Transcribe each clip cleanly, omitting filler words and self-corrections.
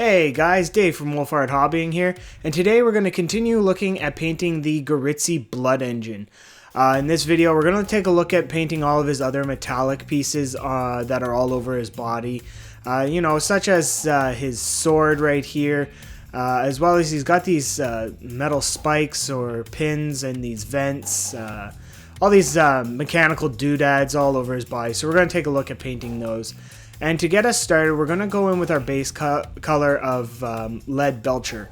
Hey guys, Dave from Wolfhard Hobbying here, and today we're going to continue looking at painting the Goritzy Blood Engine. In this video, we're going to take a look at painting all of his other metallic pieces that are all over his body, such as his sword right here, as well as he's got these metal spikes or pins and these vents, all these mechanical doodads all over his body. So we're going to take a look at painting those. And to get us started, we're going to go in with our base color of Lead Belcher.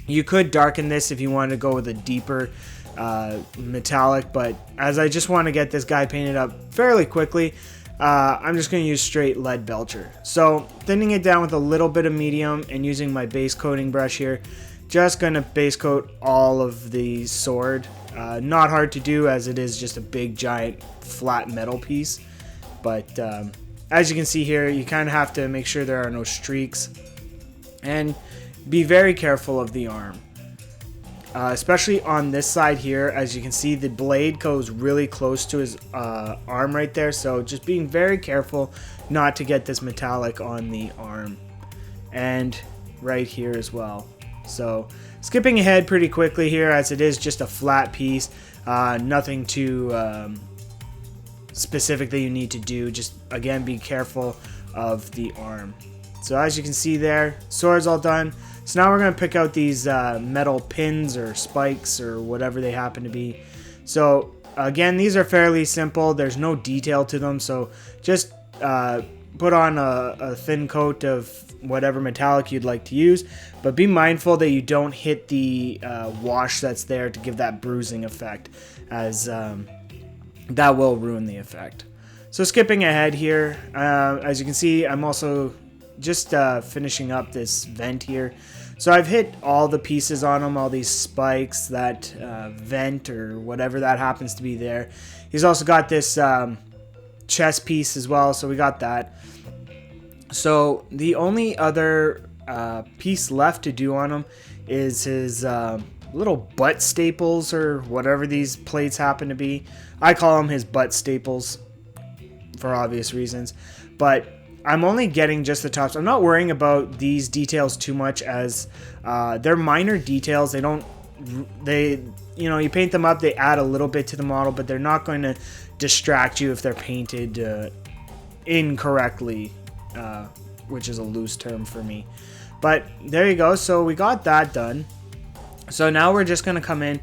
You could darken this if you wanted to go with a deeper metallic, but as I just want to get this guy painted up fairly quickly, I'm just going to use straight Lead Belcher. So thinning it down with a little bit of medium and using my base coating brush here, just going to base coat all of the sword. Not hard to do as it is just a big giant flat metal piece, but as you can see here, you kind of have to make sure there are no streaks and be very careful of the arm. Especially on this side here, as you can see, the blade goes really close to his arm right there, so just being very careful not to get this metallic on the arm. And right here as well. So skipping ahead pretty quickly here as it is just a flat piece, nothing too specific that you need to do. Just again be careful of the arm. So as you can see there, sword's all done. So now we're going to pick out these metal pins or spikes or whatever they happen to be. So again, these are fairly simple. There's no detail to them, so just put on a thin coat of whatever metallic you'd like to use, but be mindful that you don't hit the wash that's there to give that bruising effect, as that will ruin the effect. So skipping ahead here, as you can see, I'm also just finishing up this vent here. So I've hit all the pieces on him, all these spikes, that vent or whatever that happens to be there. He's also got this chest piece as well, so we got that. So the only other piece left to do on him is his little butt staples or whatever these plates happen to be. I call them his butt staples for obvious reasons, but I'm only getting just the tops. I'm not worrying about these details too much, as they're minor details. You paint them up, they add a little bit to the model, but they're not going to distract you if they're painted incorrectly, which is a loose term for me. But there you go. So we got that done. So now we're just going to come in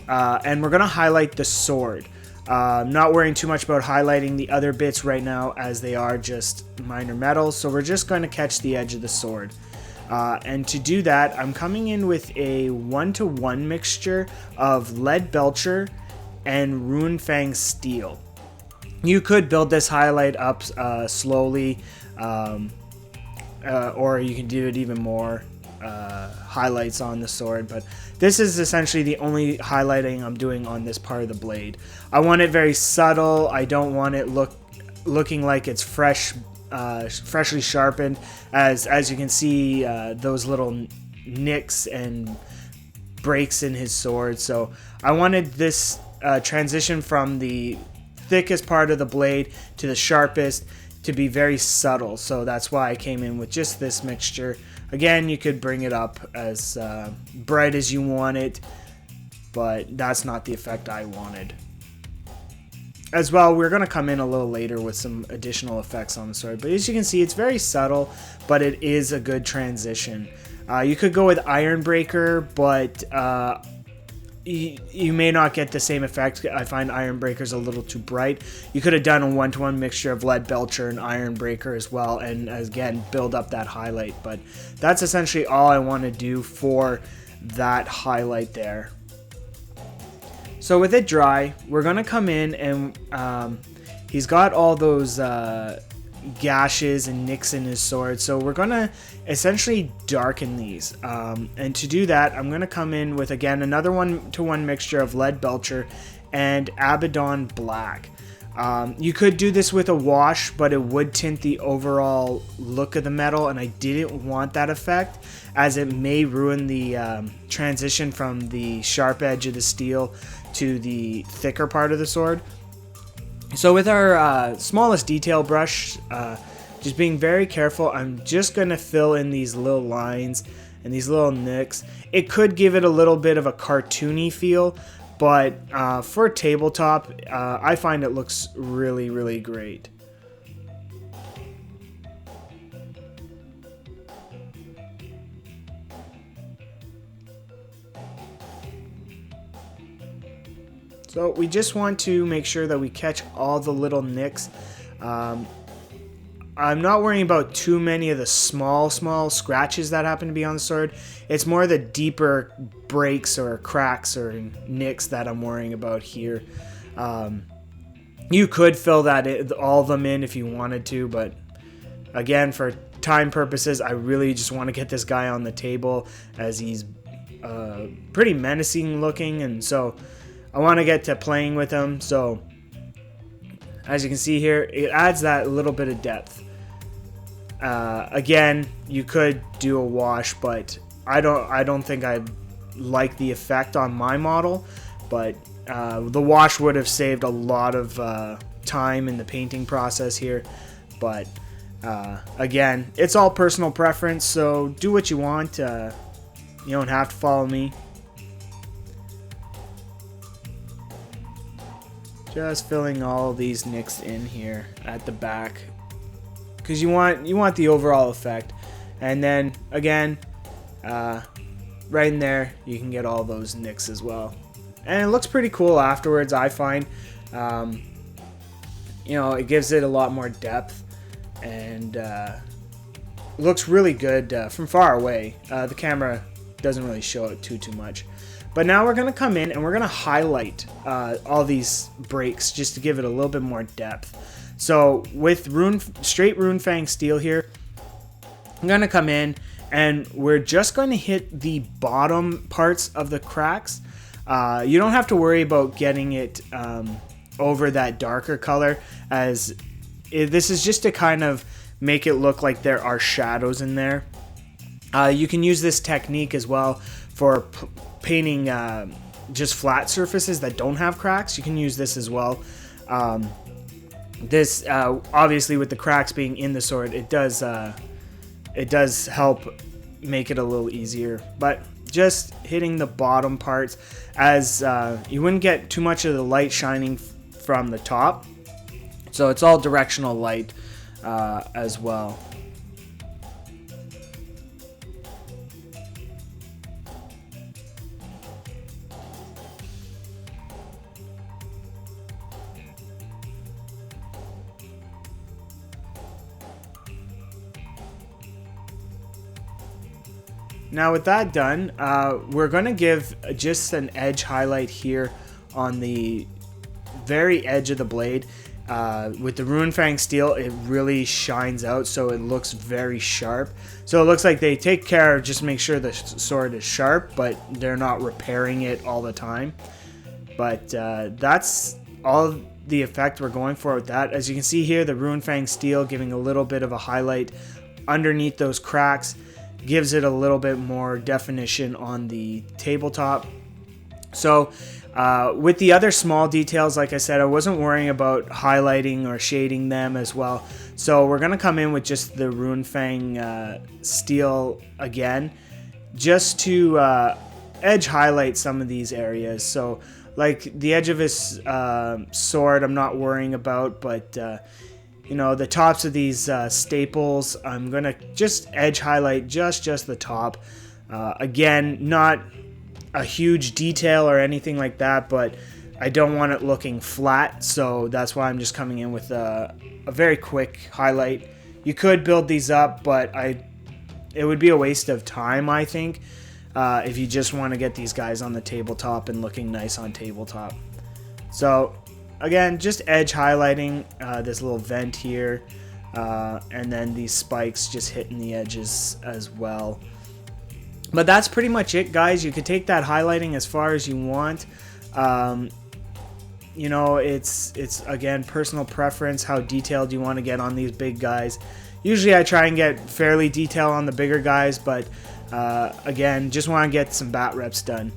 and we're going to highlight the sword. Not worrying too much about highlighting the other bits right now, as they are just minor metals. So we're just going to catch the edge of the sword. And to do that, I'm coming in with a 1-to-1 mixture of Lead Belcher and Runefang Steel. You could build this highlight up slowly, or you can do it even more highlights on the sword, but this is essentially the only highlighting I'm doing on this part of the blade. I want it very subtle. I don't want it looking like it's freshly sharpened, as you can see those little nicks and breaks in his sword. So I wanted this transition from the thickest part of the blade to the sharpest to be very subtle, so that's why I came in with just this mixture. Again, you could bring it up as bright as you want it, but that's not the effect I wanted. As well, we're going to come in a little later with some additional effects on the sword, but as you can see, it's very subtle, but it is a good transition. You could go with Ironbreaker, but you may not get the same effect. I find Ironbreaker's a little too bright. You could have done a 1-to-1 mixture of Lead Belcher and Ironbreaker as well, and again build up that highlight. But that's essentially all I want to do for that highlight there. So with it dry, we're going to come in and he's got all those gashes and nicks in his sword, so we're gonna essentially darken these, and to do that I'm gonna come in with again another 1-to-1 mixture of Lead Belcher and Abaddon Black. You could do this with a wash, but it would tint the overall look of the metal, and I didn't want that effect, as it may ruin the transition from the sharp edge of the steel to the thicker part of the sword. So with our smallest detail brush, just being very careful. I'm just going to fill in these little lines and these little nicks. It could give it a little bit of a cartoony feel, but for tabletop, I find it looks really, really great. So we just want to make sure that we catch all the little nicks. I'm not worrying about too many of the small scratches that happen to be on the sword. It's more the deeper breaks or cracks or nicks that I'm worrying about here. You could fill all of them in if you wanted to, but again, for time purposes, I really just want to get this guy on the table as he's pretty menacing looking, and so I want to get to playing with him. So as you can see here, it adds that little bit of depth. Again, you could do a wash, but I don't think I'd like the effect on my model. But the wash would have saved a lot of time in the painting process here. But again, it's all personal preference, so do what you want. You don't have to follow me. Just filling all these nicks in here at the back, because you want the overall effect. And then again, right in there, you can get all those nicks as well, and it looks pretty cool afterwards, I find. You know, it gives it a lot more depth, and looks really good from far away. The camera doesn't really show it too much. But now we're going to come in and we're going to highlight all these breaks just to give it a little bit more depth. So with straight Runefang steel here, I'm going to come in and we're just going to hit the bottom parts of the cracks. You don't have to worry about getting it over that darker color, as this is just to kind of make it look like there are shadows in there. You can use this technique as well for painting just flat surfaces that don't have cracks. You can use this as well. This obviously, with the cracks being in the sword, it does help make it a little easier. But just hitting the bottom parts, as you wouldn't get too much of the light shining from the top, so it's all directional light as well. Now with that done, we're going to give just an edge highlight here on the very edge of the blade. With the Runefang steel, it really shines out, so it looks very sharp. So it looks like they take care of just make sure the sword is sharp, but they're not repairing it all the time. But that's all the effect we're going for with that. As you can see here, the Runefang steel giving a little bit of a highlight underneath those cracks, gives it a little bit more definition on the tabletop. So with the other small details, like I said, I wasn't worrying about highlighting or shading them as well. So we're going to come in with just the Runefang steel again, just to edge highlight some of these areas. So like the edge of his sword, I'm not worrying about, but you know, the tops of these staples, I'm going to just edge highlight just the top. Again, not a huge detail or anything like that, but I don't want it looking flat, so that's why I'm just coming in with a very quick highlight. You could build these up, but it would be a waste of time, I think, if you just want to get these guys on the tabletop and looking nice on tabletop. So again, just edge highlighting this little vent here, and then these spikes just hitting the edges as well. But that's pretty much it, guys. You could take that highlighting as far as you want. You know, it's again personal preference how detailed you want to get on these big guys. Usually I try and get fairly detailed on the bigger guys, but again, just want to get some bat reps done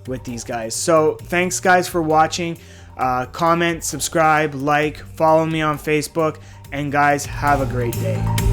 with these guys. So thanks guys for watching. Comment, subscribe, like, follow me on Facebook, and guys, have a great day.